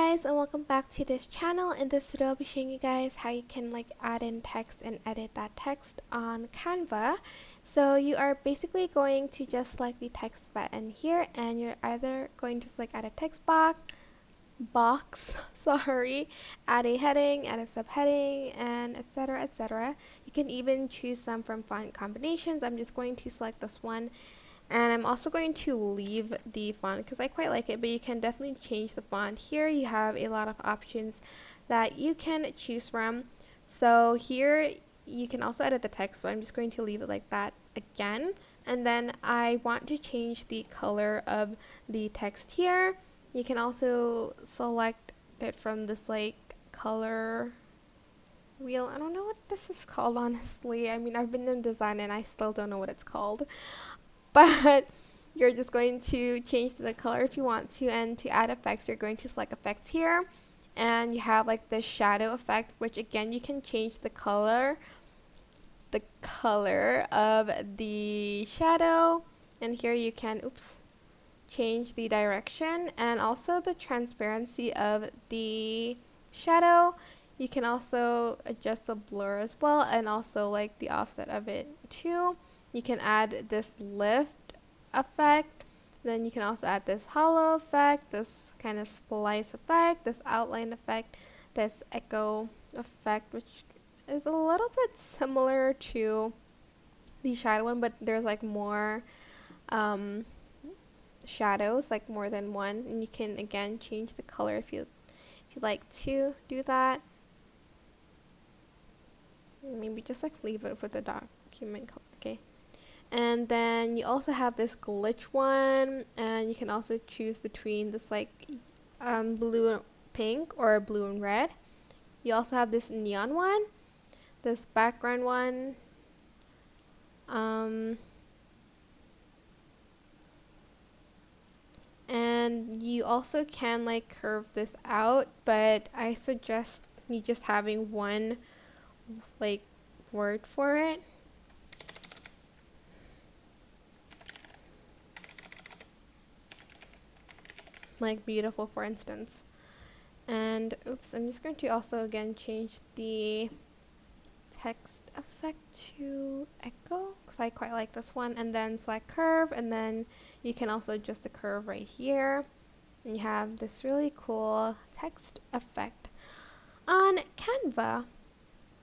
guys, and welcome back to this channel. In this video I'll be showing you guys how you can add in text and edit that text on Canva. So you are basically going to just select the text button here, and you're either going to add a text box sorry, add a heading, add a subheading, and etc, etc. You can even choose some from font combinations. I'm just going to select this one. And I'm also going to leave the font because I quite like it, but you can definitely change the font. Here you have a lot of options that you can choose from. So here you can also edit the text, but I'm just going to leave it like that again. And then I want to change the color of the text here. You can also select it from this color wheel. I don't know what this is called, honestly. I mean, I've been in design and I still don't know what it's called. But you're just going to change the color if you want to, and to add effects you're going to select effects here, and you have the shadow effect, which again you can change the color of the shadow, and here you can change the direction and also the transparency of the shadow. You can also adjust the blur as well, and also the offset of it too. You can add this lift effect, then you can also add this hollow effect, this kind of splice effect, this outline effect, this echo effect, which is a little bit similar to the shadow one, but there's more shadows, more than one, and you can again change the color if you'd like to do that. Maybe just leave it with the document color, okay? And then you also have this glitch one, and you can also choose between this blue and pink or blue and red. You also have this neon one, this background one, and you also can curve this out, but I suggest you just having one word for it. Beautiful, for instance. And I'm just going to also again change the text effect to echo because I quite like this one, and then select curve, and then you can also adjust the curve right here, and you have this really cool text effect on Canva.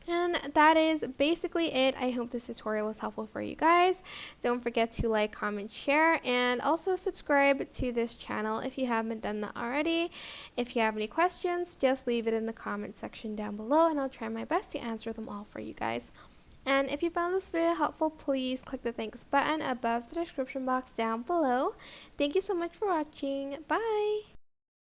And that is basically it. I hope this tutorial was helpful for you guys. Don't forget to like, comment, share, and also subscribe to this channel if you haven't done that already. If you have any questions, just leave it in the comment section down below, and I'll try my best to answer them all for you guys. And if you found this video helpful, please click the thanks button above the description box down below. Thank you so much for watching. Bye!